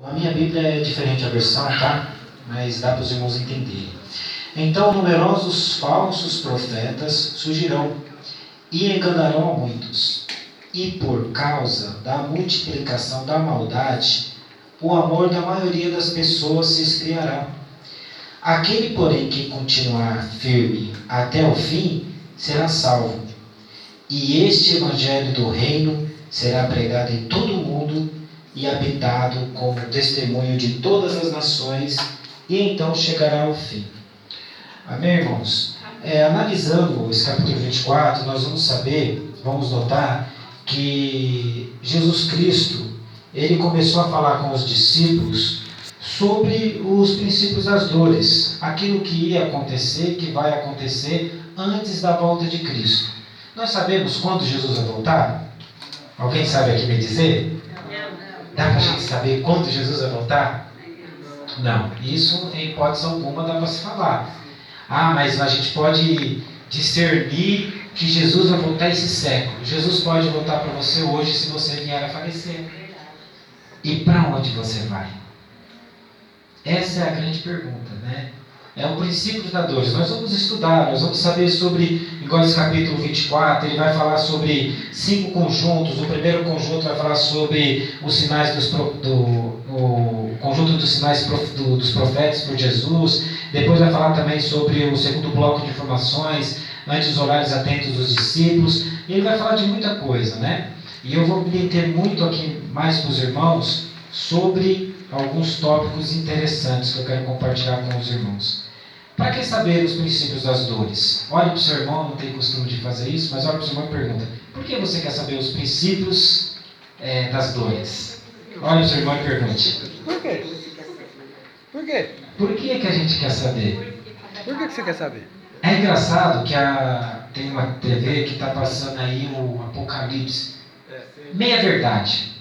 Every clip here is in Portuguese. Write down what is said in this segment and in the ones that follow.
A minha Bíblia é diferente a versão, tá? Mas dá para os irmãos entenderem. Então numerosos falsos profetas surgirão e enganarão a muitos. E por causa da multiplicação da maldade, o amor da maioria das pessoas se esfriará. Aquele, porém, que continuar firme até o fim, será salvo. E este evangelho do reino será pregado em todo o mundo e habitado como testemunho de todas as nações, e então chegará ao fim. Amém, irmãos? Analisando esse capítulo 24, nós vamos notar que Jesus Cristo, ele começou a falar com os discípulos sobre os princípios das dores, aquilo que ia acontecer, que vai acontecer antes da volta de Cristo. Nós sabemos quando Jesus vai voltar? Alguém sabe aqui me dizer? Dá para a gente saber quando Jesus vai voltar? Não, isso em hipótese alguma dá para se falar. Mas a gente pode discernir que Jesus vai voltar esse século. Jesus pode voltar para você hoje se você vier a falecer. E para onde você vai? Essa é a grande pergunta, né? É o princípio da dor. Nós vamos estudar, nós vamos saber sobre, igual esse capítulo 24, ele vai falar sobre 5 conjuntos. O primeiro conjunto vai falar sobre os sinais o conjunto dos sinais dos profetas por Jesus. Depois vai falar também sobre o segundo bloco de informações, antes os horários atentos dos discípulos. E ele vai falar de muita coisa, né? E eu vou me deter muito aqui mais para os irmãos sobre alguns tópicos interessantes que eu quero compartilhar com os irmãos. Para que saber os princípios das dores? Olhe para o seu irmão, não tem costume de fazer isso, mas olhe para o seu irmão e pergunta: por que você quer saber os princípios das dores? Olhe para o seu irmão e pergunte: por quê? Por quê? Por que a gente quer saber? Por que você quer saber? É engraçado que tem uma TV que está passando aí o Apocalipse. Meia verdade.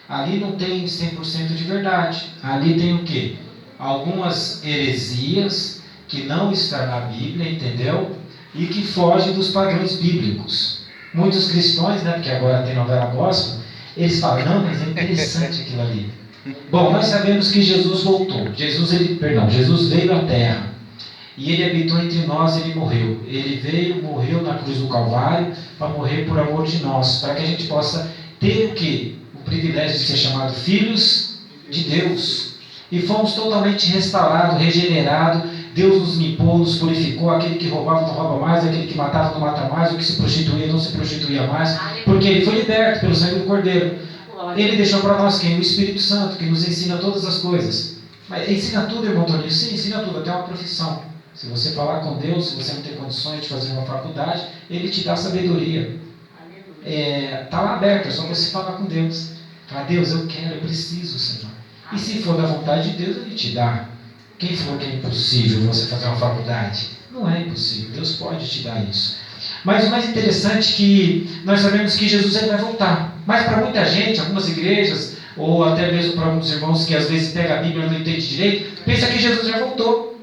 Ali não tem 100% de verdade. Ali tem o quê? Algumas heresias que não estão na Bíblia, entendeu? E que fogem dos padrões bíblicos. Muitos cristãos, né, porque agora tem novela gospel, eles falam: não, mas é interessante aquilo ali. Bom, nós sabemos que Jesus voltou. Jesus veio à Terra. E ele habitou entre nós, ele morreu. Ele veio, morreu na cruz do Calvário para morrer por amor de nós, para que a gente possa ter o quê? O privilégio de ser chamado filhos de Deus. E fomos totalmente restaurados, regenerados. Deus nos limpou, nos purificou. Aquele que roubava não rouba mais, aquele que matava não mata mais, o que se prostituía não se prostituía mais, porque ele foi liberto pelo sangue do Cordeiro. Ele deixou para nós quem? O Espírito Santo, que nos ensina todas as coisas. Mas ensina tudo, irmão Toninho? Sim, ensina tudo, até uma profissão. Se você falar com Deus, se você não tem condições de fazer uma faculdade, Ele te dá sabedoria. Está lá aberto, é só você falar com Deus. Falar: Deus, eu quero, eu preciso, Senhor. E se for da vontade de Deus, Ele te dá. Quem falou que é impossível você fazer uma faculdade? Não é impossível, Deus pode te dar isso. Mas o mais interessante é que nós sabemos que Jesus vai voltar. Mas para muita gente, algumas igrejas, ou até mesmo para alguns irmãos que às vezes pegam a Bíblia e não entendem direito, pensa que Jesus já voltou.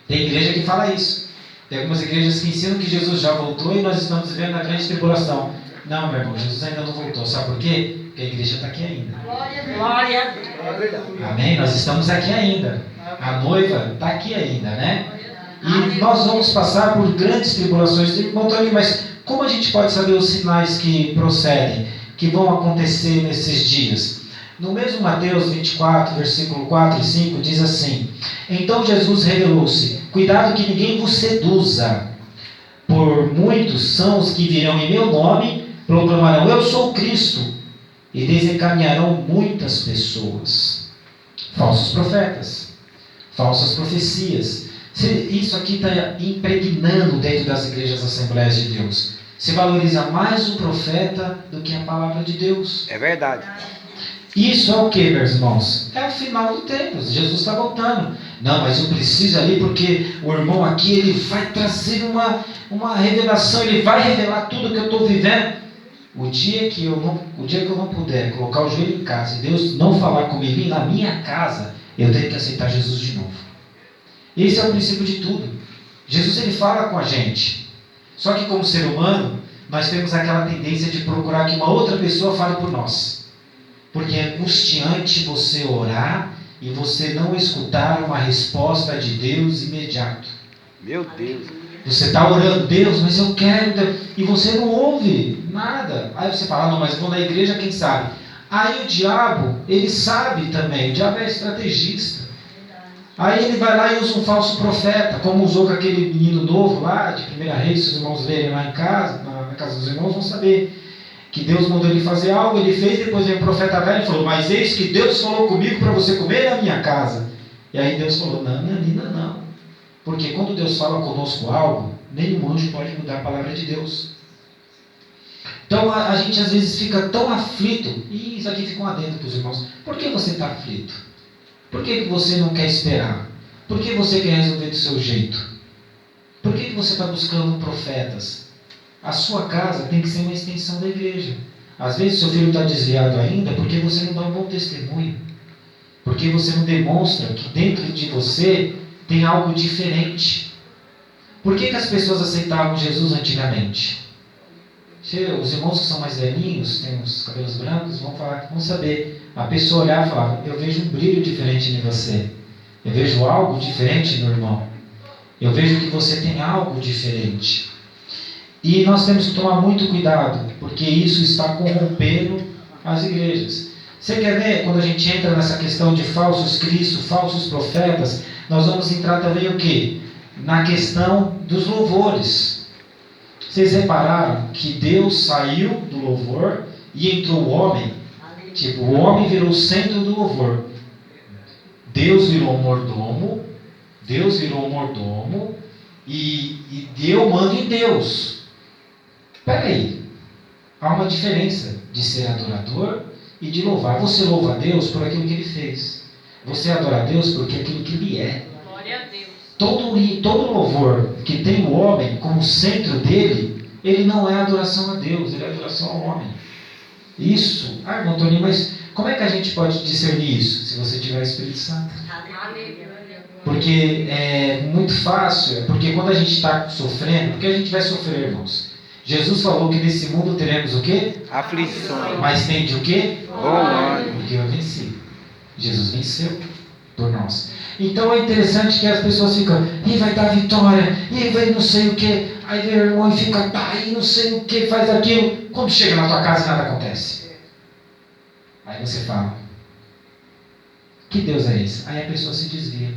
Tem igreja que fala isso. Tem algumas igrejas que ensinam que Jesus já voltou e nós estamos vivendo a grande tribulação. Não, meu irmão, Jesus ainda não voltou. Sabe por quê? Porque a igreja está aqui ainda. Glória a Deus. Amém? Nós estamos aqui ainda. A noiva está aqui ainda, né? E nós vamos passar por grandes tribulações. Irmão Tony, mas como a gente pode saber os sinais que procedem, que vão acontecer nesses dias? No mesmo Mateus 24, versículo 4 e 5, diz assim: então Jesus revelou-se: cuidado que ninguém vos seduza, por muitos são os que virão em meu nome, proclamarão: eu sou o Cristo, e desencaminharão muitas pessoas. Falsos profetas, falsas profecias. Isso aqui está impregnando dentro das igrejas Assembleias de Deus. Se valoriza mais o profeta do que a palavra de Deus. É verdade. Isso é o que, meus irmãos? É o final do tempo. Jesus está voltando. Não, mas eu preciso ali porque o irmão aqui, ele vai trazer uma revelação, ele vai revelar tudo que eu estou vivendo. O dia que eu não puder colocar o joelho em casa e Deus não falar comigo na minha casa, eu tenho que aceitar Jesus de novo. Esse é o princípio de tudo. Jesus, ele fala com a gente. Só que como ser humano, nós temos aquela tendência de procurar que uma outra pessoa fale por nós. Porque é angustiante você orar e você não escutar uma resposta de Deus imediato. Meu Deus. Você está orando, Deus, mas eu quero, Deus, e você não ouve nada. Aí você fala, não, mas eu vou na igreja, quem sabe? Aí o diabo, ele sabe também, o diabo é estrategista. Aí ele vai lá e usa um falso profeta, como usou com aquele menino novo lá, de 1 Reis, se os irmãos lerem lá em casa, na casa dos irmãos, vão saber que Deus mandou ele fazer algo, ele fez, depois veio o profeta velho e falou, mas eis que Deus falou comigo para você comer na minha casa. E aí Deus falou, não, menina, não. Porque quando Deus fala conosco algo, nenhum anjo pode mudar a palavra de Deus. Então a gente às vezes fica tão aflito, e isso aqui fica um adendo para os irmãos, por que você está aflito? Por que você não quer esperar? Por que você quer resolver do seu jeito? Por que você está buscando profetas? A sua casa tem que ser uma extensão da igreja. Às vezes seu filho está desviado ainda porque você não dá um bom testemunho. Porque você não demonstra que dentro de você tem algo diferente. Por que as pessoas aceitavam Jesus antigamente? Os irmãos que são mais velhinhos, têm os cabelos brancos, vão saber. A pessoa olhar e falar, eu vejo um brilho diferente em você. Eu vejo algo diferente no irmão. Eu vejo que você tem algo diferente. E nós temos que tomar muito cuidado, porque isso está corrompendo as igrejas. Você quer ver, quando a gente entra nessa questão de falsos cristos, falsos profetas, nós vamos entrar também o quê? Na questão dos louvores. Vocês repararam que Deus saiu do louvor e entrou o homem? Tipo, o homem virou o centro do louvor. Deus virou o mordomo. E eu mando em Deus. Espera aí. Há uma diferença de ser adorador e de louvar. Você louva a Deus por aquilo que Ele fez. Você adora a Deus porque aquilo que Ele é. Glória a Deus. Todo louvor que tem o homem como centro dele, ele não é adoração a Deus, ele é adoração ao homem. Isso. Irmão Toninho, mas como é que a gente pode discernir isso? Se você tiver o Espírito Santo. Porque é muito fácil, porque quando a gente está sofrendo, porque a gente vai sofrer, irmãos. Jesus falou que nesse mundo teremos o quê? Aflições. Mas tem de o quê? Bom ânimo. Porque eu venci. Jesus venceu por nós. Então é interessante que as pessoas ficam, e vai dar vitória, e vai não sei o que, aí vem o irmão e fica, e não sei o que, faz aquilo. Quando chega na tua casa nada acontece. Aí você fala, que Deus é esse? Aí a pessoa se desvia.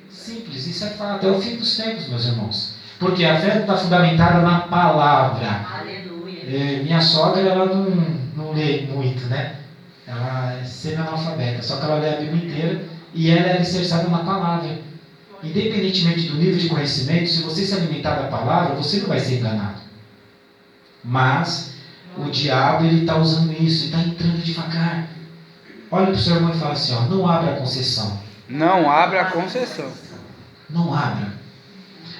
Simples, isso é fato, é o fim dos tempos, meus irmãos. Porque a fé está fundamentada na palavra. Aleluia. Minha sogra, ela não lê muito, né? Ela é semi-analfabeta, só que ela lê a Bíblia inteira e ela é alicerçada na palavra. Independentemente do nível de conhecimento, se você se alimentar da palavra, você não vai ser enganado. Mas o diabo, ele está usando isso, está entrando devagar. Olha para o seu irmão e fala assim, ó, não abra a concessão. Não abra a concessão. Não abra.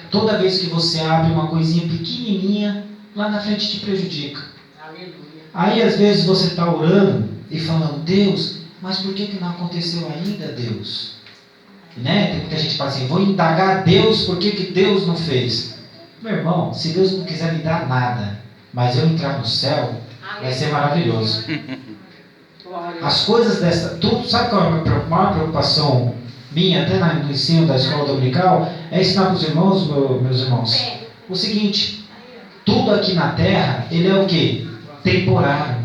Toda vez que você abre uma coisinha pequenininha, lá na frente te prejudica. Aleluia. Aí às vezes você está orando e falando, Deus, mas por que não aconteceu ainda, Deus? Né? Tem muita gente que fala assim, vou indagar a Deus, por que Deus não fez? Meu irmão, se Deus não quiser me dar nada, mas eu entrar no céu, vai ser maravilhoso. As coisas dessa, tudo, sabe qual é a maior preocupação minha, até no ensino da escola dominical, é ensinar para os irmãos, meus irmãos, o seguinte, tudo aqui na terra, ele é o quê? Temporário.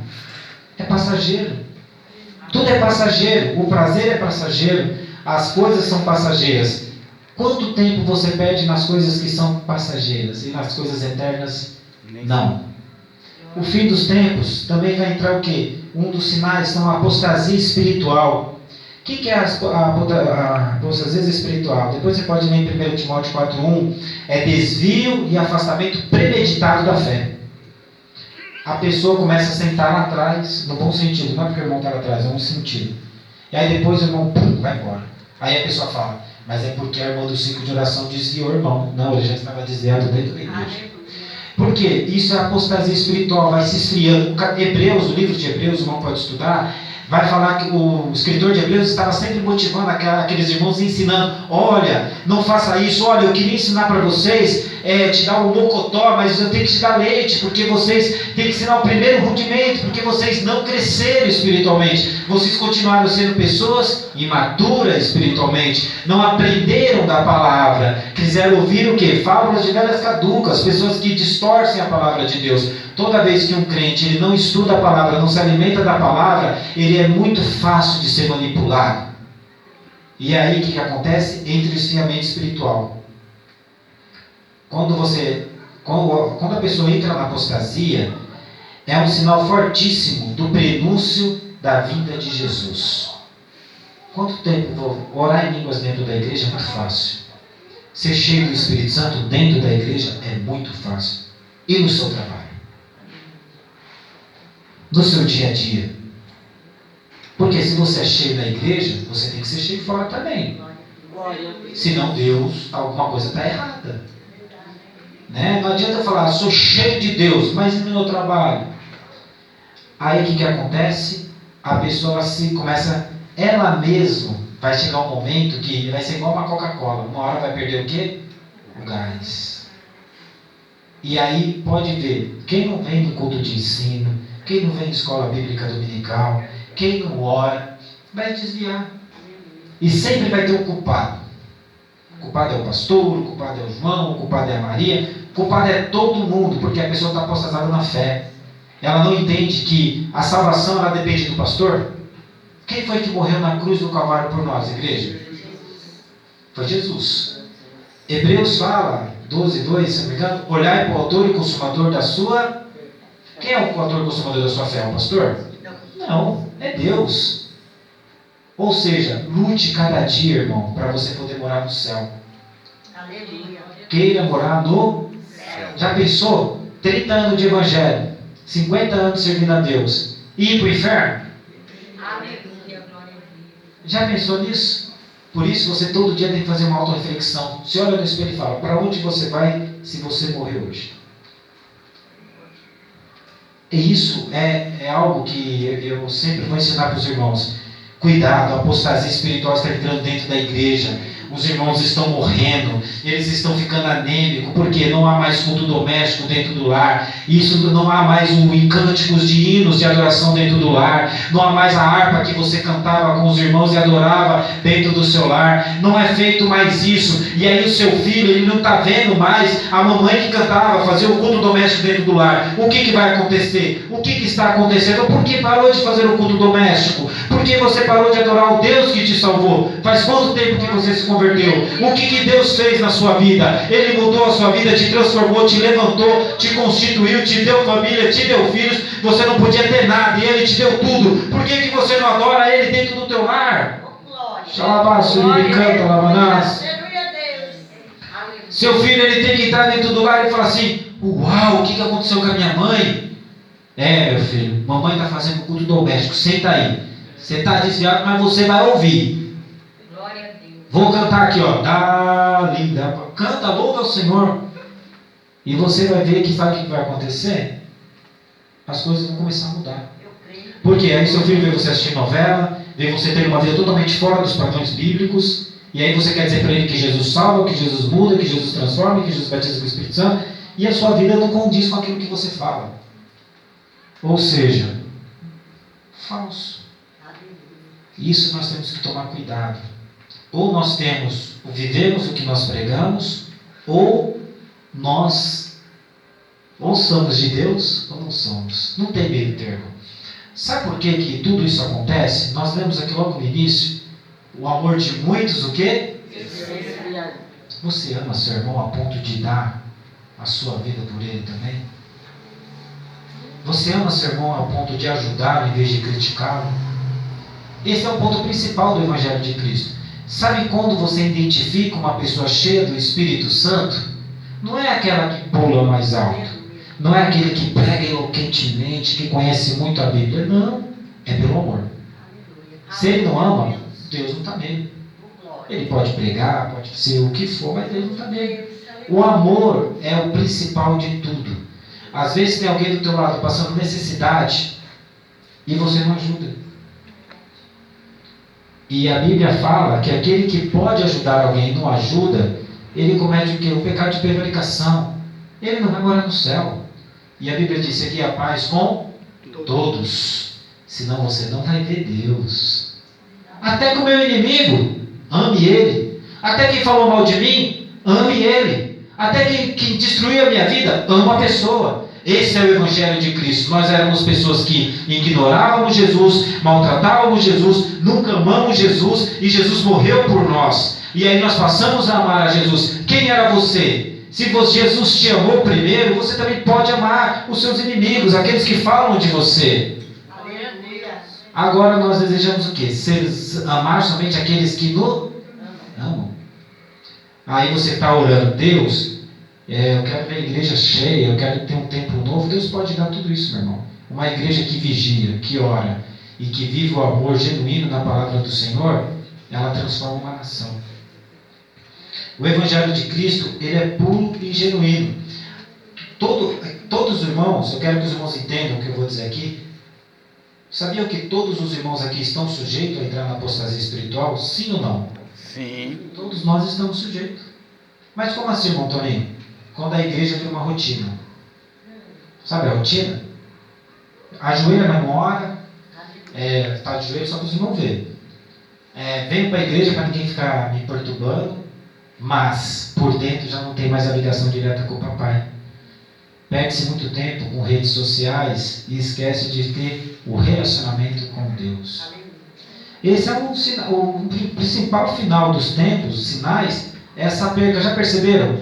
É passageiro. Tudo é passageiro. O prazer é passageiro. As coisas são passageiras. Quanto tempo você perde nas coisas que são passageiras e nas coisas eternas? Não. O fim dos tempos também vai entrar o quê? Um dos sinais são a apostasia espiritual. O que é a apostasia espiritual? Depois você pode ler em 1 Timóteo 4:1. É desvio e afastamento premeditado da fé. A pessoa começa a sentar lá atrás, no bom sentido, não é porque o irmão está lá atrás, é um sentido. E aí depois o irmão vai embora. Aí a pessoa fala, mas é porque a irmã do ciclo de oração desviou o irmão. Não, ele já estava desviado dentro da igreja. Por quê? Isso é apostasia espiritual, vai se esfriando. Hebreus, o livro de Hebreus, o irmão pode estudar, vai falar que o escritor de Hebreus estava sempre motivando aqueles irmãos, ensinando, olha, não faça isso, olha, eu queria ensinar para vocês te dar um mocotó, mas eu tenho que te dar leite, porque vocês têm que ensinar o primeiro rudimento, porque vocês não cresceram espiritualmente. Vocês continuaram sendo pessoas imaturas espiritualmente, não aprenderam da palavra, quiseram ouvir o quê? Fábulas de velhas caducas, pessoas que distorcem a palavra de Deus. Toda vez que um crente ele não estuda a palavra, não se alimenta da palavra, ele é muito fácil de ser manipulado. E aí o que acontece? Entra o esfriamento espiritual. Quando a pessoa entra na apostasia, é um sinal fortíssimo do prenúncio da vinda de Jesus. Quanto tempo vou orar em línguas dentro da igreja é muito fácil. Ser cheio do Espírito Santo dentro da igreja é muito fácil. E no seu trabalho? No seu dia a dia? Porque se você é cheio na igreja, você tem que ser cheio fora também. Senão Deus, alguma coisa está errada. Né? Não adianta falar, sou cheio de Deus, mas e no meu trabalho? Aí o que acontece? A pessoa começa, ela mesma vai chegar um momento que vai ser igual uma Coca-Cola. Uma hora vai perder o quê? O gás. E aí pode ver, quem não vem no culto de ensino, quem não vem na escola bíblica dominical, quem não ora, vai desviar. E sempre vai ter um culpado. O culpado é o pastor, o culpado é o João, o culpado é a Maria, o culpado é todo mundo, porque a pessoa está apostatada na fé. Ela não entende que a salvação ela depende do pastor. Quem foi que morreu na cruz do Calvário por nós, igreja? Foi Jesus. Hebreus fala, 12:2, se não me engano, olhai para o autor e consumador da sua... Quem é o autor e consumador da sua fé? É o pastor? Não, é Deus. Ou seja, lute cada dia, irmão, para você poder morar no céu. Aleluia. Queira morar no céu. Já pensou? 30 anos de evangelho, 50 anos servindo a Deus, e ir para o inferno? Aleluia, glória a Deus. Já pensou nisso? Por isso você todo dia tem que fazer uma autorreflexão. Se olha no espelho e fala, para onde você vai se você morrer hoje? E isso é algo que eu sempre vou ensinar para os irmãos. Cuidado, a apostasia espiritual está entrando dentro da igreja. Os irmãos estão morrendo, eles estão ficando anêmicos, porque não há mais culto doméstico dentro do lar. Isso não há mais cânticos de hinos de adoração dentro do lar. Não há mais a harpa que você cantava com os irmãos e adorava dentro do seu lar. Não é feito mais isso. E aí o seu filho, ele não está vendo mais a mamãe que cantava, fazer o culto doméstico dentro do lar. O que vai acontecer? O que está acontecendo? Por que parou de fazer o culto doméstico? Por que você parou de adorar o Deus que te salvou? Faz quanto tempo que você se converteu? O que Deus fez na sua vida? Ele mudou a sua vida, te transformou, te levantou, te constituiu, te deu família, te deu filhos. Você não podia ter nada e Ele te deu tudo. Por que você não adora Ele dentro do teu lar? Xalabaço, ele canta, lavanás. Seu filho ele tem que entrar dentro do lar e falar assim, uau, o que aconteceu com a minha mãe? Meu filho, mamãe está fazendo culto doméstico, senta aí. Você está desviado, mas você vai ouvir. Glória a Deus. Vou cantar aqui, ó. Canta, louva ao Senhor. E você vai ver que sabe o que vai acontecer? As coisas vão começar a mudar. Eu creio. Porque aí seu filho vê você assistir novela, vê você ter uma vida totalmente fora dos padrões bíblicos, e aí você quer dizer para ele que Jesus salva, que Jesus muda, que Jesus transforma, que Jesus batiza com o Espírito Santo, e a sua vida não condiz com aquilo que você fala. Ou seja, falso. Isso nós temos que tomar cuidado. Ou nós vivemos o que nós pregamos, ou somos de Deus, ou não somos. Não tem meio termo. Sabe por que tudo isso acontece? Nós lemos aqui logo no início, o amor de muitos, o quê? Você ama seu irmão a ponto de dar a sua vida por ele também? Você ama seu irmão a ponto de ajudá-lo em vez de criticá-lo? Esse é o ponto principal do Evangelho de Cristo. Sabe quando você identifica uma pessoa cheia do Espírito Santo? Não é aquela que pula mais alto. Não é aquele que prega eloquentemente, que conhece muito a Bíblia. Não, é pelo amor. Se ele não ama, Deus não está nele. Ele pode pregar, pode ser o que for, mas Deus não está nele. O amor é o principal de tudo. Às vezes tem alguém do teu lado passando necessidade e você não ajuda. E a Bíblia fala que aquele que pode ajudar alguém e não ajuda, ele comete o quê? O pecado de prevaricação. Ele não vai morar no céu. E a Bíblia diz: seguir a paz com todos. Senão você não vai ver Deus. Até com o meu inimigo, ame ele. Até quem falou mal de mim, ame ele. Até quem destruiu a minha vida, ama a pessoa. Esse é o Evangelho de Cristo. Nós éramos pessoas que ignorávamos Jesus, maltratávamos Jesus, nunca amamos Jesus, e Jesus morreu por nós. E aí nós passamos a amar a Jesus. Quem era você? Se Jesus te amou primeiro, você também pode amar os seus inimigos, aqueles que falam de você. Agora nós desejamos o quê? Amar somente aqueles que nos amam. Aí você está orando: Deus, eu quero ver a igreja cheia, eu quero ter um templo novo. Deus pode dar tudo isso, meu irmão. Uma igreja que vigia, que ora e que vive o amor genuíno na palavra do Senhor, ela transforma uma nação. O Evangelho de Cristo, ele é puro e genuíno. Todos os irmãos, eu quero que os irmãos entendam o que eu vou dizer aqui. Sabiam que todos os irmãos aqui estão sujeitos a entrar na apostasia espiritual? Sim ou não? Sim. Todos nós estamos sujeitos. Mas como assim, irmão Toninho? Quando a igreja vira uma rotina. Sabe a rotina? Ajoelha na hora, está de joelho só para os irmãos verem. Venho para a igreja para ninguém ficar me perturbando, mas por dentro já não tem mais a ligação direta com o papai. Perde-se muito tempo com redes sociais e esquece de ter o relacionamento com Deus. Esse é o principal final dos tempos, os sinais, é essa perda. Já perceberam?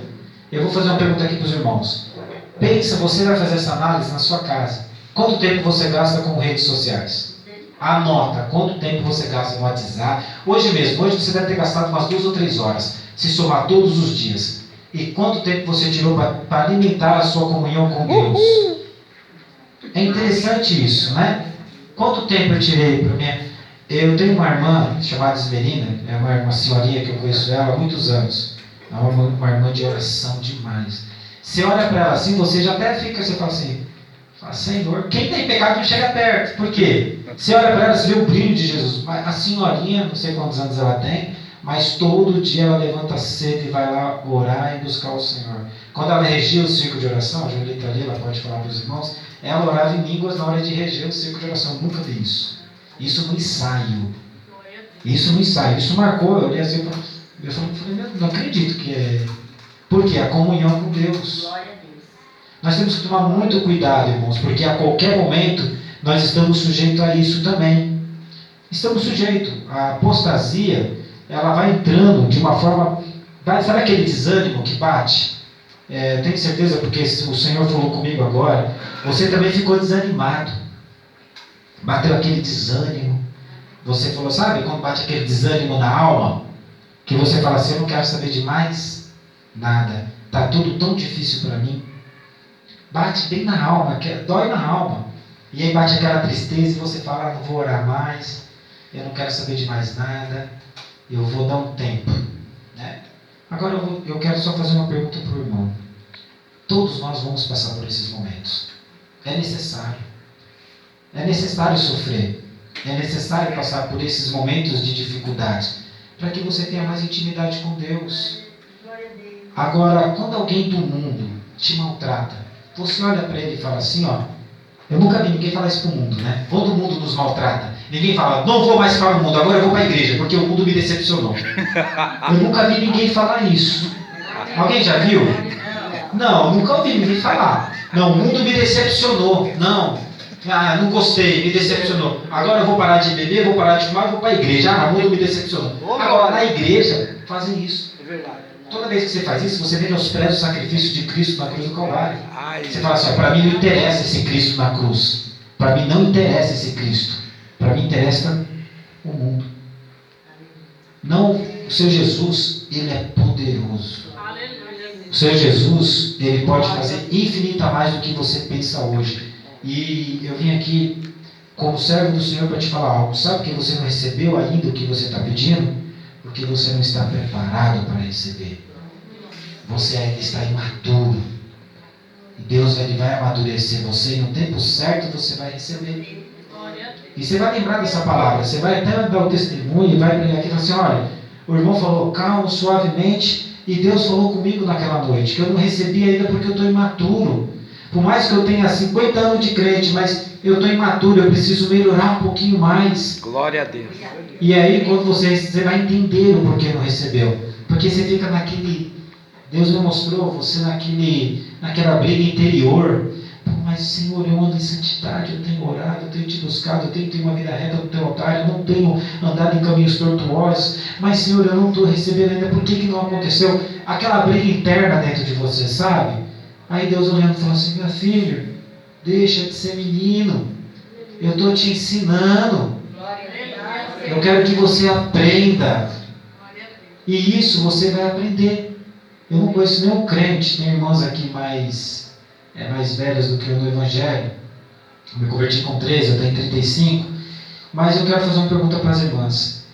Eu vou fazer uma pergunta aqui para os irmãos. Pensa, você vai fazer essa análise na sua casa. Quanto tempo você gasta com redes sociais? Anota, quanto tempo você gasta no WhatsApp? Hoje você deve ter gastado umas 2 ou 3 horas, se somar todos os dias. E quanto tempo você tirou para alimentar a sua comunhão com Deus? É interessante isso, né? Quanto tempo eu tirei para minha... Eu tenho uma irmã chamada Esmerina, é uma senhorinha que eu conheço ela há muitos anos. É uma irmã de oração demais. Você olha para ela assim, você já até fica, você fala assim: Senhor, quem tem pecado não chega perto. Por quê? Você olha para ela, você vê o brilho de Jesus. A senhorinha, não sei quantos anos ela tem, mas todo dia ela levanta cedo e vai lá orar e buscar o Senhor. Quando ela regia o círculo de oração, a Julieta ali, ela pode falar para os irmãos, ela orava em línguas na hora de reger o círculo de oração. Eu nunca vi isso. Isso no ensaio. Isso marcou. Eu olhei assim, eu falei, não acredito que é. Porque a comunhão com Deus. Nós temos que tomar muito cuidado, irmãos, porque a qualquer momento nós estamos sujeitos a isso também. Estamos sujeitos. A apostasia, ela vai entrando de uma forma... Sabe aquele desânimo que bate? Tenho certeza, porque o Senhor falou comigo agora, você também ficou desanimado. Bateu aquele desânimo. Você falou, sabe quando bate aquele desânimo na alma? Que você fala assim: eu não quero saber de mais nada. Está tudo tão difícil para mim. Bate bem na alma, dói na alma. E aí bate aquela tristeza e você fala: não vou orar mais, eu não quero saber de mais nada, eu vou dar um tempo. Né? Agora eu quero só fazer uma pergunta para o irmão. Todos nós vamos passar por esses momentos. É necessário. É necessário sofrer. É necessário passar por esses momentos de dificuldade, para que você tenha mais intimidade com Deus. Agora, quando alguém do mundo te maltrata, você olha para ele e fala assim, ó, eu nunca vi ninguém falar isso para o mundo, né? Todo mundo nos maltrata. Ninguém fala: não vou mais para o mundo, agora eu vou para a igreja, porque o mundo me decepcionou. Eu nunca vi ninguém falar isso. Alguém já viu? Não, nunca ouvi ninguém falar. Não, o mundo me decepcionou. Não. Não gostei, me decepcionou. Agora eu vou parar de beber, vou parar de fumar, vou para a igreja. O mundo me decepcionou. Agora, na igreja, fazem isso. É verdade. Toda vez que você faz isso, você menospreza o sacrifício de Cristo na cruz do Calvário. Você fala assim: para mim não interessa esse Cristo na cruz. Para mim não interessa esse Cristo. Para mim interessa o mundo. Não, o Senhor Jesus, Ele é poderoso. O Senhor Jesus, Ele pode fazer infinita mais do que você pensa hoje. E eu vim aqui como servo do Senhor para te falar algo. Sabe que você não recebeu ainda o que você está pedindo? Porque você não está preparado para receber. Você ainda está imaturo. E Deus vai amadurecer você, e no tempo certo você vai receber. E você vai lembrar dessa palavra. Você vai até dar o testemunho e vai pregar aqui e falar assim: olha, o irmão falou calmo, suavemente, E Deus falou comigo naquela noite, que eu não recebi ainda porque eu estou imaturo. Por mais que eu tenha 50 anos de crente, mas eu estou imaturo, eu preciso melhorar um pouquinho mais. Glória a Deus. E aí, quando você vai entender o porquê não recebeu. Porque você fica naquele... Deus me mostrou você naquela briga interior. Pô, mas Senhor, eu ando em santidade, eu tenho orado, eu tenho te buscado, eu tenho tido uma vida reta no teu altar, eu não tenho andado em caminhos tortuosos. Mas Senhor, eu não estou recebendo ainda, por que não aconteceu? Aquela briga interna dentro de você, sabe? Aí Deus olhando e falou assim, meu filho, deixa de ser menino, eu estou te ensinando, eu quero que você aprenda, e isso você vai aprender. Eu não conheço nenhum crente, tem irmãos aqui mais velhos do que eu no Evangelho, eu me converti com 13, eu tenho 35, mas eu quero fazer uma pergunta para as irmãs.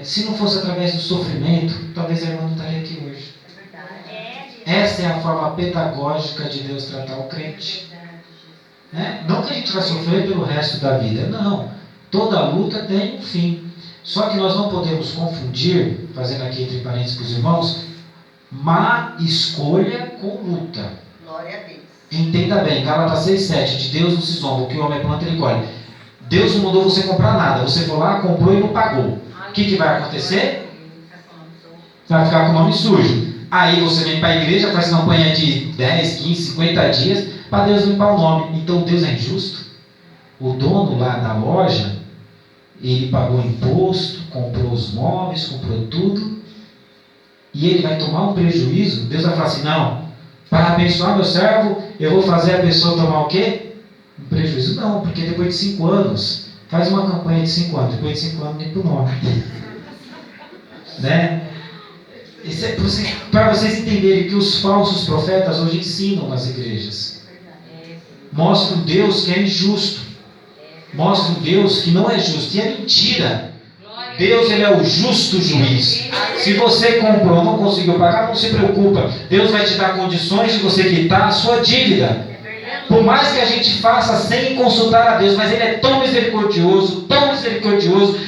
Se não fosse através do sofrimento, talvez a irmã não estaria aqui hoje. Essa é a forma pedagógica de Deus tratar o crente. Não que a gente vai sofrer pelo resto da vida, não. Toda luta tem um fim. Só que nós não podemos confundir, fazendo aqui entre parênteses para os irmãos, má escolha com luta. Glória a Deus. Entenda bem, Gálatas 6,7, de Deus não se zomba, o que o homem planta ele colhe. Deus não mandou você comprar nada, você foi lá, comprou e não pagou. O que vai acontecer? Vai ficar com o nome sujo. Aí você vem para a igreja, faz campanha de 10, 15, 50 dias para Deus limpar o nome. Então Deus é injusto? O dono lá da loja, ele pagou imposto, comprou os móveis, comprou tudo, e ele vai tomar um prejuízo. Deus vai falar assim, não, para abençoar meu servo, eu vou fazer a pessoa tomar o quê? Um prejuízo? Não, porque depois de 5 anos, faz uma campanha de 5 anos, depois de 5 anos limpa o nome. Né? Isso é para vocês entenderem que os falsos profetas hoje ensinam nas igrejas. Mostram um Deus que é injusto. Mostram um Deus que não é justo. E é mentira. Deus, ele é o justo juiz. Se você comprou, não conseguiu pagar, não se preocupa. Deus vai te dar condições de você quitar a sua dívida. Por mais que a gente faça sem consultar a Deus, mas Ele é tão misericordioso,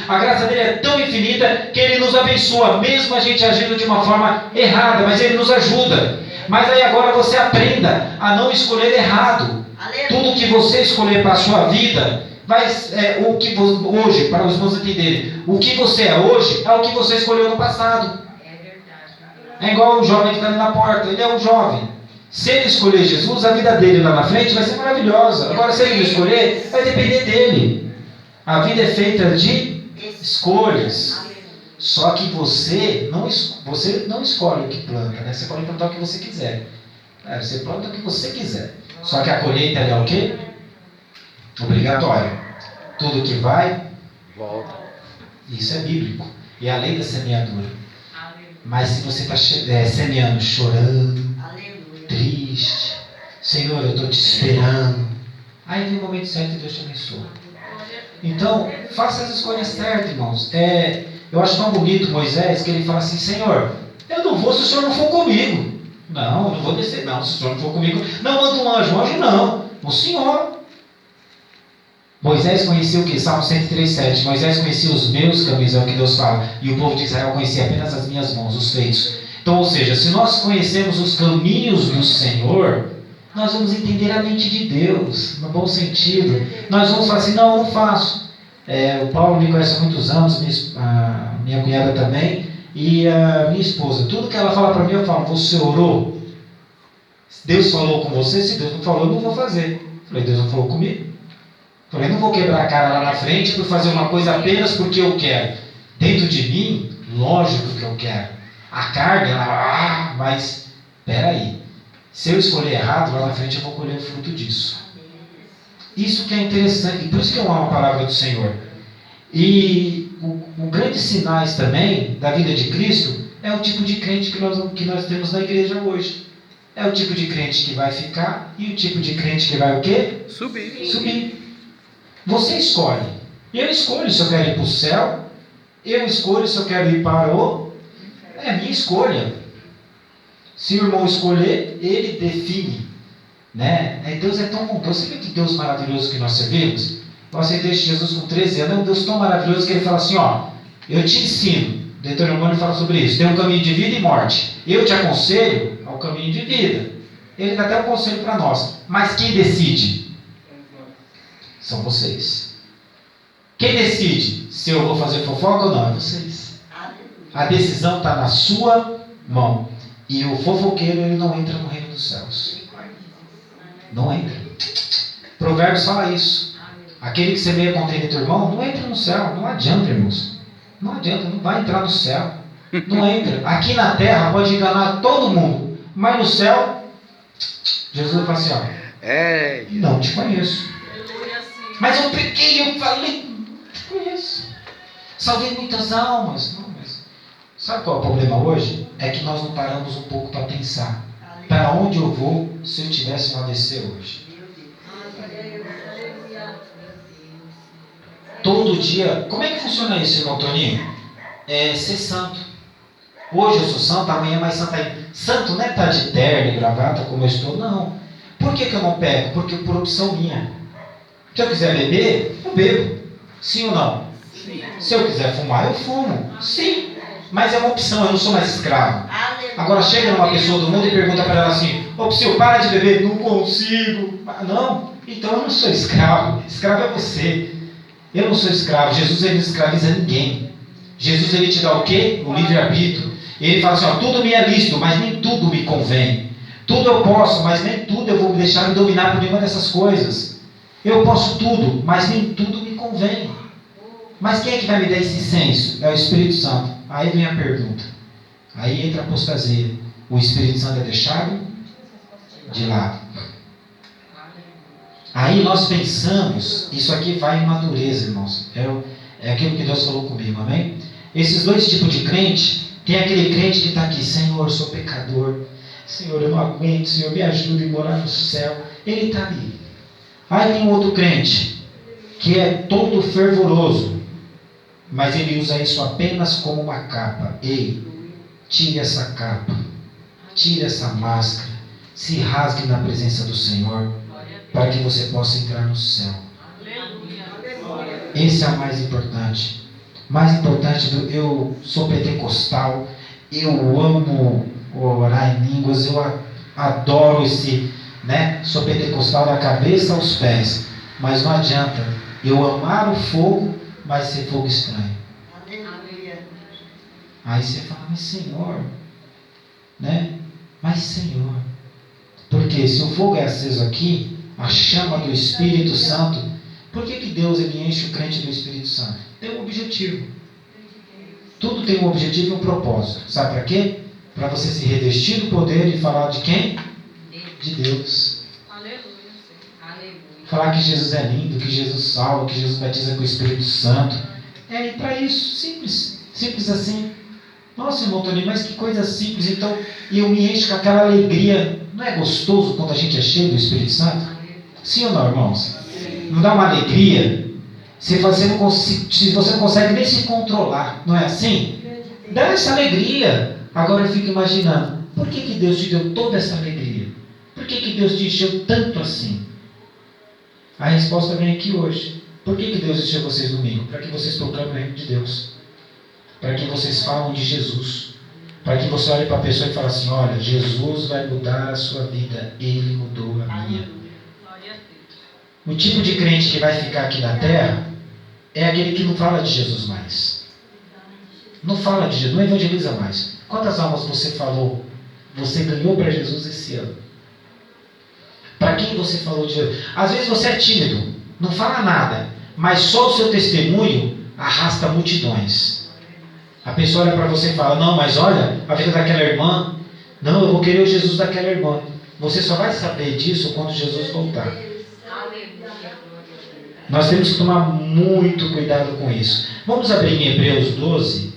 a graça dele é tão infinita, que Ele nos abençoa, mesmo a gente agindo de uma forma errada, mas Ele nos ajuda. Mas aí agora você aprenda a não escolher errado. Tudo que você escolher para a sua vida, o que hoje, para os irmãos entenderem, o que você é hoje, é o que você escolheu no passado. É igual o jovem que está ali na porta, ele é um jovem. Se ele escolher Jesus, a vida dele lá na frente vai ser maravilhosa. Agora, se ele não escolher, vai depender dele. A vida é feita de escolhas. Só que você não escolhe o que planta, né? Você pode plantar o que você quiser. Você planta o que você quiser. Só que a colheita é o quê? Obrigatória. Tudo que vai, volta. Isso é bíblico. E é a lei da semeadura. Mas se você está semeando, chorando, triste, Senhor, eu estou te esperando, aí vem o momento certo e Deus te abençoa. Então, faça as escolhas certas, irmãos. Eu acho tão bonito Moisés que ele fala assim, Senhor, eu não vou se o Senhor não for comigo. Não, eu não vou descer, não, se o Senhor não for comigo. Não manda um anjo não, o Senhor. Moisés conhecia o que? Salmo 103:7. Moisés conhecia os meus caminhos, é o que Deus fala. E o povo de Israel conhecia apenas as minhas mãos, os feitos. Então, ou seja, se nós conhecemos os caminhos do Senhor, nós vamos entender a mente de Deus, no bom sentido. Nós vamos falar assim, não, eu não faço. O Paulo me conhece há muitos anos, minha cunhada também, e a minha esposa. Tudo que ela fala para mim, eu falo, você orou? Deus falou com você? Se Deus não falou, eu não vou fazer. Eu falei, Deus não falou comigo? Eu falei, não vou quebrar a cara lá na frente por fazer uma coisa apenas porque eu quero. Dentro de mim, lógico que eu quero. A carne, mas peraí, se eu escolher errado, lá na frente eu vou colher o fruto disso. Isso que é interessante, e por isso que eu amo a palavra do Senhor. E um grandes sinais também da vida de Cristo é o tipo de crente que nós temos na igreja hoje. É o tipo de crente que vai ficar e o tipo de crente que vai o quê? Subir. Você escolhe. Eu escolho se eu quero ir para o céu, eu escolho se eu quero ir para o... É a minha escolha. Se o irmão escolher, ele define. Né? Deus é tão bondoso. Você vê que Deus maravilhoso que nós servimos? Eu aceitei Jesus com 13 anos. É um Deus tão maravilhoso que ele fala assim, ó, eu te ensino. Deuteronômio fala sobre isso. Tem um caminho de vida e morte. Eu te aconselho ao caminho de vida. Ele dá até um conselho para nós. Mas quem decide? São vocês. Quem decide se eu vou fazer fofoca ou não? É vocês. A decisão está na sua mão. E o fofoqueiro, ele não entra no reino dos céus. Não entra. Provérbios fala isso. Aquele que semeia contra o teu irmão, não entra no céu. Não adianta, irmãos. Não adianta, não vai entrar no céu. Não entra. Aqui na terra pode enganar todo mundo. Mas no céu, Jesus fala assim, ó. Não te conheço. Mas eu pequei, eu falei, te conheço. Salvei muitas almas. Não, mas sabe qual é o problema hoje? É que nós não paramos um pouco para pensar. Para onde eu vou se eu tivesse um AVC hoje? Todo dia. Como é que funciona isso, irmão Toninho? É ser santo. Hoje eu sou santo, amanhã é mais santo aí. Santo não é estar de terno e gravata como eu estou, não. Por que eu não pego? Porque por opção minha. Se eu quiser beber, eu bebo. Sim ou não? Sim. Se eu quiser fumar, eu fumo. Sim. Mas é uma opção, eu não sou mais escravo. Agora chega uma pessoa do mundo e pergunta para ela assim: ô Psyu, para de beber. Não consigo. Não, então eu não sou escravo. Escravo é você. Eu não sou escravo. Jesus, ele não escraviza ninguém. Jesus, ele te dá o quê? O livre-arbítrio. Ele fala assim, ó, tudo me é lícito, mas nem tudo me convém. Tudo eu posso, mas nem tudo eu vou deixar me dominar por nenhuma dessas coisas. Eu posso tudo, mas nem tudo me convém. Mas quem é que vai me dar esse senso? É o Espírito Santo. Aí vem a pergunta. Aí entra a apostasia. O Espírito Santo é deixado de lado. Aí nós pensamos, isso aqui vai em madureza, irmãos. É aquilo que Deus falou comigo, amém? Esses dois tipos de crente, tem aquele crente que está aqui, Senhor, eu sou pecador. Senhor, eu não aguento, Senhor, me ajude a morar no céu. Ele está ali. Aí tem um outro crente, que é todo fervoroso, mas ele usa isso apenas como uma capa. Ei, tire essa capa, tire essa máscara, se rasgue na presença do Senhor, para que você possa entrar no céu. Esse é o mais importante. Mais importante, eu sou pentecostal, eu amo orar em línguas, eu adoro esse, sou pentecostal da cabeça aos pés, mas não adianta eu amar o fogo, mas ser fogo estranho. Aí você fala, mas Senhor, mas Senhor, porque se o fogo é aceso aqui, a chama do Espírito Santo, por que Deus ele enche o crente do Espírito Santo? Tem um objetivo. Tudo tem um objetivo e um propósito. Sabe para quê? Para você se revestir do poder e falar de quem? De Deus. Aleluia. Falar que Jesus é lindo, que Jesus salva, que Jesus batiza com o Espírito Santo. É para isso. Simples. Simples assim. Nossa, irmão Toninho, mas que coisa simples. Então, e eu me encho com aquela alegria. Não é gostoso quando a gente é cheio do Espírito Santo? Sim ou não, irmãos? Não dá uma alegria? Se você não consegue nem se controlar, não é assim? Dá essa alegria. Agora eu fico imaginando, por que Deus te deu toda essa alegria? Por que Deus te encheu tanto assim? A resposta vem aqui hoje. Por que Deus encheu vocês domingo? Para que vocês proclamem o reino de Deus. Para que vocês falam de Jesus. Para que você olhe para a pessoa e fale assim, olha, Jesus vai mudar a sua vida. Ele mudou a minha. O tipo de crente que vai ficar aqui na terra é aquele que não fala de Jesus mais. Não fala de Jesus, não evangeliza mais. Quantas almas você falou, você ganhou para Jesus esse ano? Para quem você falou de Jesus? Às vezes você é tímido, não fala nada, mas só o seu testemunho arrasta multidões. A pessoa olha para você e fala, não, mas olha, a vida daquela irmã, não, eu vou querer o Jesus daquela irmã. Você só vai saber disso quando Jesus voltar. Nós temos que tomar muito cuidado com isso. Vamos abrir em Hebreus 12.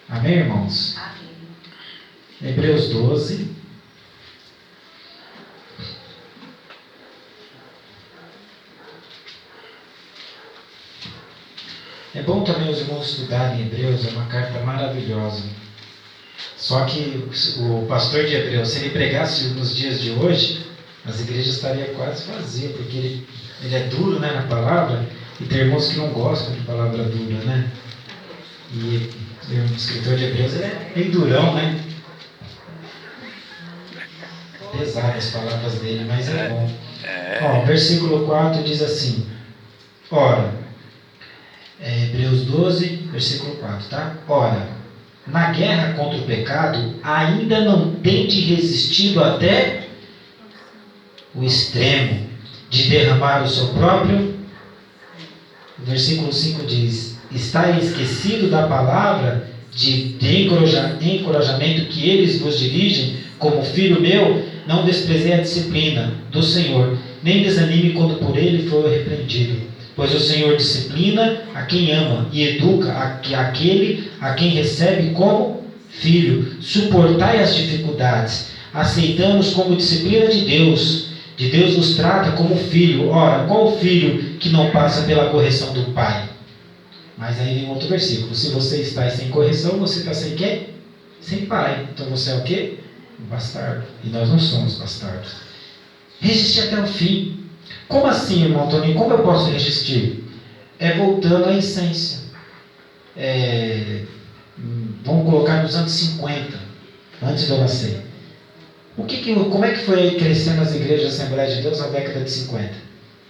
Amém, irmãos? Amém. Hebreus 12. É bom também os irmãos estudarem Hebreus, é uma carta maravilhosa. Só que o pastor de Hebreus, se ele pregasse nos dias de hoje, as igrejas estariam quase vazias, porque ele é duro na palavra, E tem irmãos que não gostam de palavra dura, né? E o escritor de Hebreus ele é meio durão, né? Pesado as palavras dele, mas é bom. Ó, versículo 4 diz assim: ora, Hebreus 12, versículo 4, tá? Ora, na guerra contra o pecado, ainda não tende resistido até o extremo de derramar o seu próprio. O versículo 5 diz: está esquecido da palavra de encorajamento que eles vos dirigem, como filho meu, não desprezei a disciplina do Senhor, nem desanime quando por ele for repreendido. Pois o Senhor disciplina a quem ama e educa aquele a quem recebe como filho. Suportai as dificuldades, aceitando-os como disciplina de Deus. De Deus nos trata como filho. Ora, qual filho que não passa pela correção do pai? Mas aí vem outro versículo: se você está sem correção, você está sem quê? Sem pai. Então você é o quê? Um bastardo. E nós não somos bastardos. Resistir até o fim. Como assim, irmão Toninho? Como eu posso resistir? É voltando à essência. Vamos colocar nos anos 50, antes de eu nascer. Como é que foi crescendo as igrejas da Assembleia de Deus na década de 50?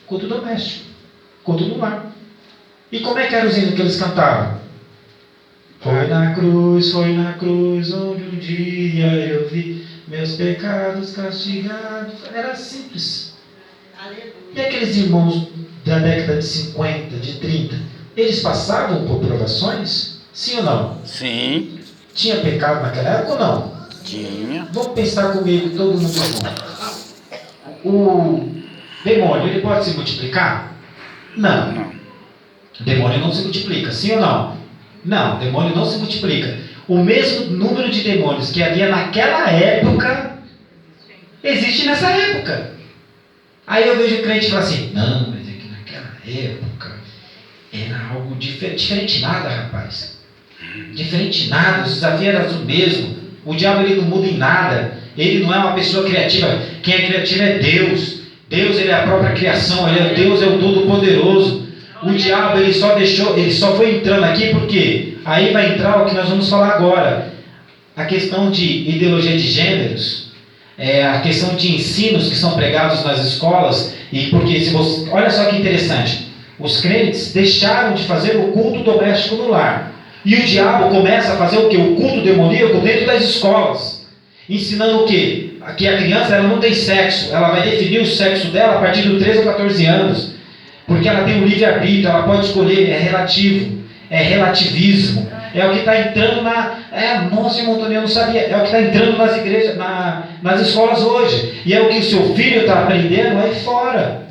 Culto doméstico, culto no lar. E como é que eram os hinos que eles cantavam? Foi na cruz, onde um dia eu vi meus pecados castigados. Era simples. E aqueles irmãos da década de 50, de 30, eles passavam por provações? Sim ou não? Sim. Tinha pecado naquela época ou não? Tinha. Vamos pensar comigo, todo mundo junto. O demônio, ele pode se multiplicar? Não. Não. O demônio não se multiplica, sim ou não? Não, o demônio não se multiplica. O mesmo número de demônios que havia naquela época, existe nessa época. Aí eu vejo o crente falar assim: não, mas é que naquela época era algo diferente nada, rapaz. Diferente nada, os desafios eram o mesmo. O diabo ele não muda em nada. Ele não é uma pessoa criativa. Quem é criativo é Deus. Deus ele é a própria criação. Deus é o Todo-Poderoso. O diabo ele só foi entrando aqui porque aí vai entrar o que nós vamos falar agora. A questão de ideologia de gêneros. A questão de ensinos que são pregados nas escolas, e porque olha só que interessante, os crentes deixaram de fazer o culto doméstico no lar, e o diabo começa a fazer o quê? O culto demoníaco dentro das escolas, ensinando o quê? Que a criança ela não tem sexo, ela vai definir o sexo dela a partir dos 13 ou 14 anos, porque ela tem um livre-arbítrio, ela pode escolher, é relativo, é relativismo. É o que está entrando nossa, irmão Antônio, eu não sabia. É o que está entrando nas igrejas, nas escolas hoje. E é o que o seu filho está aprendendo aí fora.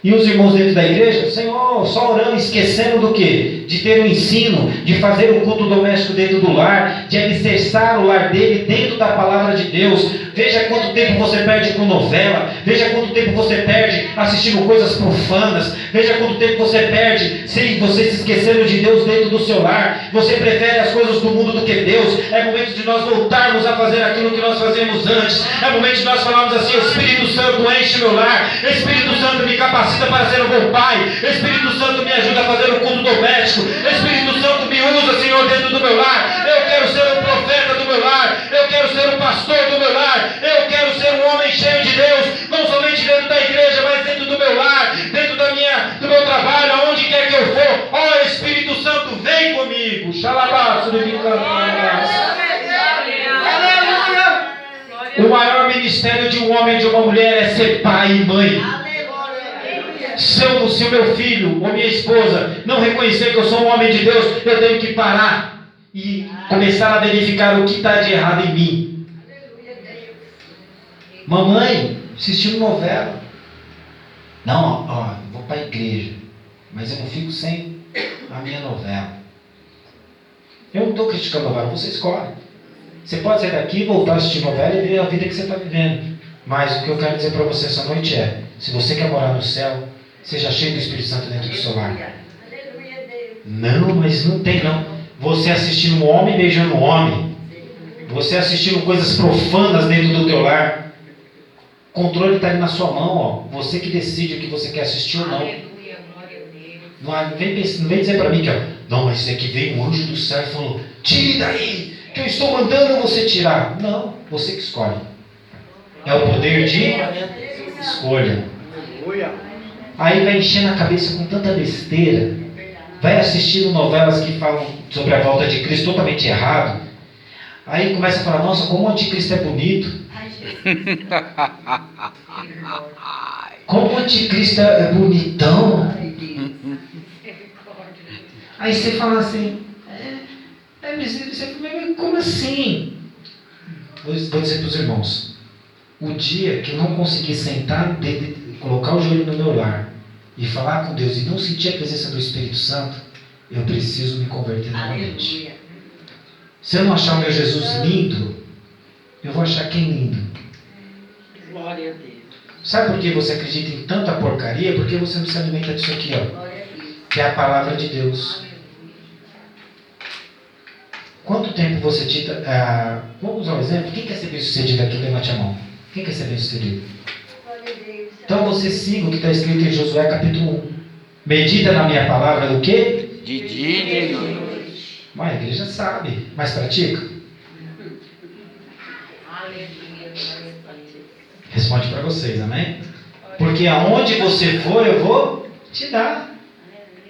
E os irmãos dentro da igreja, Senhor, só orando, esquecendo do quê? De ter o ensino, de fazer o culto doméstico dentro do lar, de alicerçar o lar dele dentro da palavra de Deus. Veja quanto tempo você perde com novela, veja quanto tempo você perde assistindo coisas profanas, veja quanto tempo você perde sem você se esquecendo de Deus dentro do seu lar. Você prefere as coisas do mundo do que Deus. É momento de nós voltarmos a fazer aquilo que nós fazíamos antes. É momento de nós falarmos assim: Espírito Santo, enche meu lar. Espírito Santo, me capacita para ser um bom pai. Espírito Santo, me ajuda a fazer o culto doméstico. Espírito Santo, me usa, Senhor, dentro do meu lar. Eu quero ser um profeta do meu lar. Eu quero ser um pastor do meu lar. Eu quero ser um homem cheio de Deus, não somente dentro da igreja, mas dentro do meu lar, dentro do meu trabalho, aonde quer que eu for. Ó Espírito Santo, vem comigo. Xalabaço de O maior ministério de um homem e de uma mulher é ser pai e mãe. Se o meu filho ou minha esposa não reconhecer que eu sou um homem de Deus, eu tenho que parar e começar a verificar o que está de errado em mim. Mamãe, assistindo novela. Não, vou para a igreja, mas eu não fico sem a minha novela. Eu não estou criticando a novela, você escolhe. Você pode sair daqui, voltar a assistir novela e viver a vida que você está vivendo. Mas o que eu quero dizer para você essa noite é: se você quer morar no céu, seja cheio do Espírito Santo dentro do seu lar. Não, mas não tem não. Você assistindo um homem beijando um homem, você assistindo coisas profanas dentro do teu lar. O controle está ali na sua mão, ó. Você que decide o que você quer assistir ou não. Não vem dizer para mim que, ó, não, mas é que veio um anjo do céu e falou, tire daí, que eu estou mandando você tirar. Não, você que escolhe. É o poder de escolha. Aí vai enchendo a cabeça com tanta besteira, vai assistindo novelas que falam sobre a volta de Cristo totalmente errado. Aí começa a falar, nossa, como o anticristo é bonito. Como o anticristo é bonitão. Aí você fala assim, mas como assim? Vou dizer para os irmãos, o dia que eu não conseguir sentar, colocar o joelho no meu lar e falar com Deus e não sentir a presença do Espírito Santo, eu preciso me converter novamente. Se eu não achar o meu Jesus lindo, eu vou achar quem lindo? Glória a Deus. Sabe por que você acredita em tanta porcaria? Porque você não se alimenta disso aqui, ó, que é a palavra de Deus. Quanto tempo você tira... vamos usar um exemplo. Quem quer ser bem sucedido aqui? Levante a mão. Quem quer ser bem sucedido? Então você siga o que está escrito em Josué capítulo 1. Medita na minha palavra do quê? De dia e de noite. Mas a igreja sabe, mas pratica? Responde para vocês, amém? Porque aonde você for, eu vou te dar.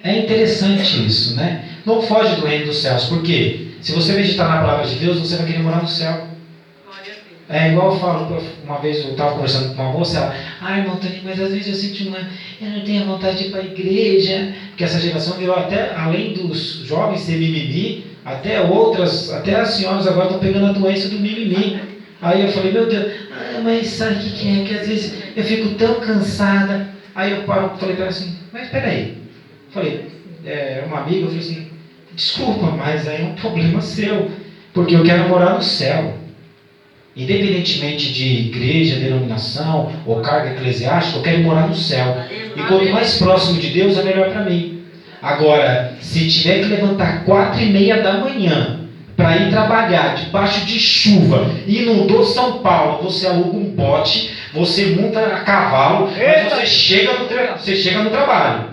É interessante isso, né? Não foge do reino dos céus. Por quê? Se você meditar na palavra de Deus, você vai querer morar no céu. É igual eu falo, uma vez eu estava conversando com uma moça, ela, irmão Toninho, mas às vezes eu sinto eu não tenho vontade de ir para a igreja, porque essa geração virou até, além dos jovens ser mimimi, até as senhoras agora estão pegando a doença do mimimi. Aí eu falei, meu Deus, mas sabe o que é? Que às vezes eu fico tão cansada. Aí eu falei para ela assim, mas peraí. Falei, uma amiga, eu falei assim, desculpa, mas aí é um problema seu, porque eu quero morar no céu. Independentemente de igreja, denominação ou carga eclesiástica, eu quero morar no céu. E quanto mais próximo de Deus, é melhor para mim. Agora, se tiver que levantar 4:30 da manhã para ir trabalhar debaixo de chuva, inundou São Paulo, você aluga um bote, você monta a cavalo, mas você chega no trabalho.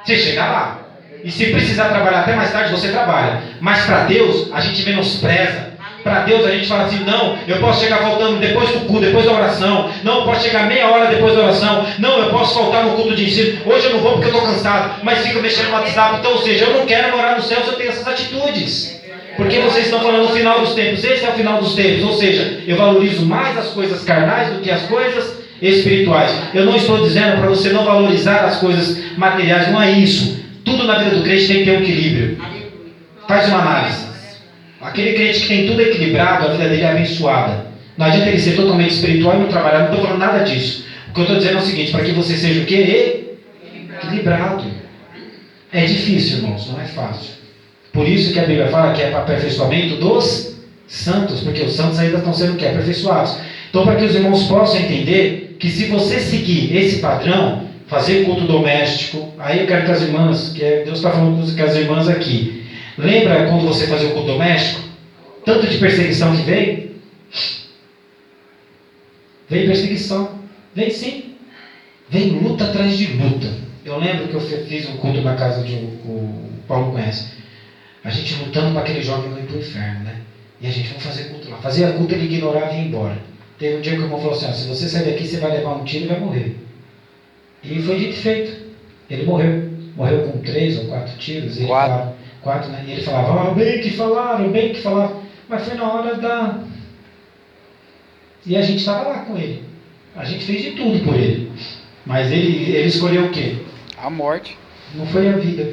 Você chega lá. E se precisar trabalhar até mais tarde, você trabalha. Mas para Deus, a gente menospreza. Para Deus a gente fala assim, não, eu posso chegar faltando depois do culto, depois da oração. Não, eu posso chegar meia hora depois da oração. Não, eu posso faltar no culto de ensino. Hoje eu não vou porque eu estou cansado, mas fico mexendo no WhatsApp. Então, ou seja, eu não quero morar no céu se eu tenho essas atitudes. Porque vocês estão falando no final dos tempos. Esse é o final dos tempos. Ou seja, eu valorizo mais as coisas carnais do que as coisas espirituais. Eu não estou dizendo para você não valorizar as coisas materiais. Não é isso. Tudo na vida do crente tem que ter um equilíbrio. Faz uma análise. Aquele crente que tem tudo equilibrado, a vida dele é abençoada. Não adianta ele ser totalmente espiritual e não trabalhar. Não estou falando nada disso. O que eu estou dizendo é o seguinte, para que você seja o quê? Equilibrado. É difícil, irmãos, não é fácil. Por isso que a Bíblia fala que é para aperfeiçoamento dos santos, porque os santos ainda estão sendo o quê? Aperfeiçoados. Então, para que os irmãos possam entender que se você seguir esse padrão, fazer culto doméstico, aí eu quero que as irmãs, Deus está falando com as irmãs aqui. Lembra quando você fazia o culto doméstico? Tanto de perseguição que veio? Veio perseguição. Veio sim. Veio luta atrás de luta. Eu lembro que eu fiz um culto na casa de o Paulo conhece. A gente lutando para aquele jovem não ir para o inferno, né? E a gente, vamos fazer culto lá. Fazia culto, ele ignorava e ia embora. Teve um dia que o irmão falou assim, se você sair daqui, você vai levar um tiro e vai morrer. E foi dito e feito. Ele morreu. Morreu com 3 ou 4 tiros. Ele falava, 4, né? E ele falava, bem que falaram. Mas foi na hora da... E a gente estava lá com ele. A gente fez de tudo por ele. Mas ele escolheu o quê? A morte. Não foi a vida.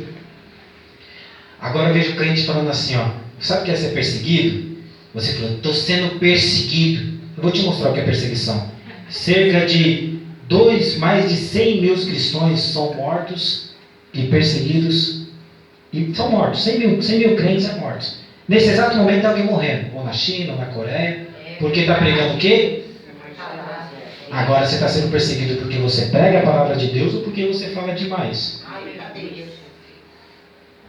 Agora eu vejo o crente falando assim, ó. Sabe o que é ser perseguido? Você falou, estou sendo perseguido. Eu vou te mostrar o que é perseguição. Cerca de mais de 100 mil cristãos são mortos e perseguidos. E são mortos. 100 mil crentes são mortos. Nesse exato momento tem alguém morrendo. Ou na China, ou na Coreia. Porque está pregando o quê? Agora você está sendo perseguido porque você prega a palavra de Deus ou porque você fala demais?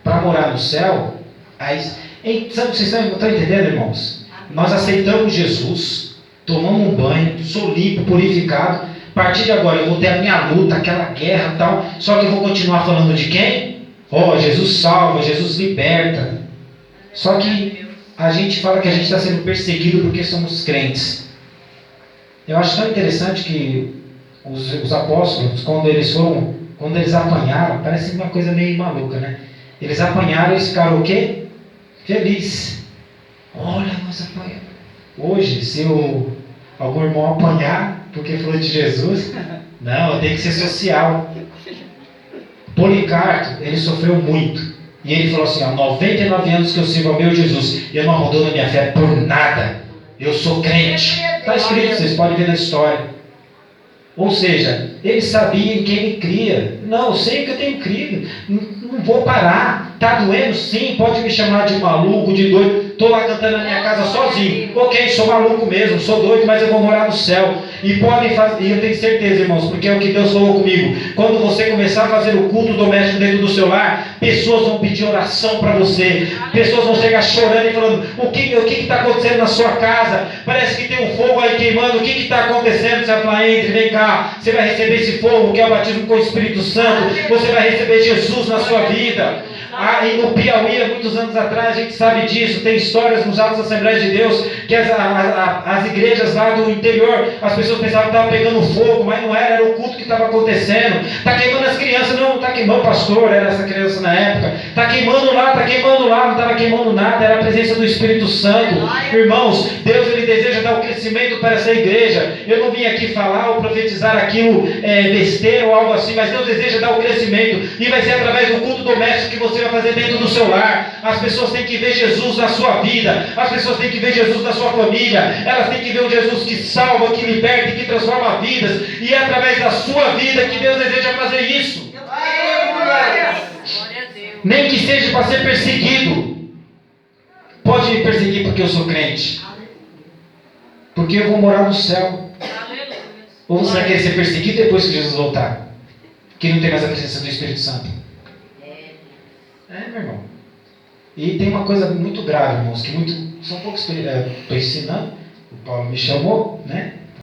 Para morar no céu, vocês estão entendendo, irmãos? Nós aceitamos Jesus, tomamos um banho, sou limpo, purificado. A partir de agora eu vou ter a minha luta, aquela guerra e tal. Só que eu vou continuar falando de quem? Oh, Jesus salva, Jesus liberta. Só que a gente fala que a gente está sendo perseguido porque somos crentes. Eu acho tão interessante que os apóstolos, quando eles apanharam, parece uma coisa meio maluca, né? Eles apanharam e ficaram o quê? Felizes. Olha, nós apanhamos. Hoje, se algum irmão apanhar porque falou de Jesus, não, tem que ser social. Policarpo, ele sofreu muito. E ele falou assim, 99 anos que eu sirvo ao meu Jesus, e eu não abandono a minha fé por nada. Eu sou crente. Está escrito, vocês podem ver na história. Ou seja, ele sabia em quem ele cria. Não, eu sei que eu tenho crido. Não vou parar. Está doendo? Sim, pode me chamar de maluco, de doido. Estou lá cantando na minha casa sozinho. Ok, sou maluco mesmo, sou doido, mas eu vou morar no céu. E podem fazer, e eu tenho certeza, irmãos, porque é o que Deus falou comigo. Quando você começar a fazer o culto doméstico dentro do seu lar, pessoas vão pedir oração para você. Pessoas vão chegar chorando e falando: o que está acontecendo na sua casa? Parece que tem um fogo aí queimando. O que está acontecendo? Você vai falar: entre, vem cá. Você vai receber esse fogo, que é o batismo com o Espírito Santo. Você vai receber Jesus na sua vida. E no Piauí, há muitos anos atrás, a gente sabe disso, tem histórias nos atos da Assembleia de Deus, que as igrejas lá do interior, as pessoas pensavam que estava pegando fogo, mas não era o culto que estava acontecendo. Está queimando as crianças, não está queimando, pastor, era essa criança na época. Está queimando lá, não estava queimando nada, era a presença do Espírito Santo. Irmãos, Deus ele deseja dar o crescimento para essa igreja. Eu não vim aqui falar ou profetizar aquilo besteira ou algo assim, mas Deus deseja dar o crescimento, e vai ser através do culto doméstico que você vai fazer dentro do seu lar. As pessoas têm que ver Jesus na sua vida, as pessoas têm que ver Jesus na sua família, elas têm que ver um Jesus que salva, que liberta e que transforma vidas, e é através da sua vida que Deus deseja fazer isso. Nem que seja para ser perseguido. Pode me perseguir porque eu sou crente, porque eu vou morar no céu. Ou você vai querer ser perseguido depois que Jesus voltar, que não tem mais a presença do Espírito Santo? Meu irmão. E tem uma coisa muito grave, irmãos, que são poucos estou ensinando. O Paulo me chamou, né?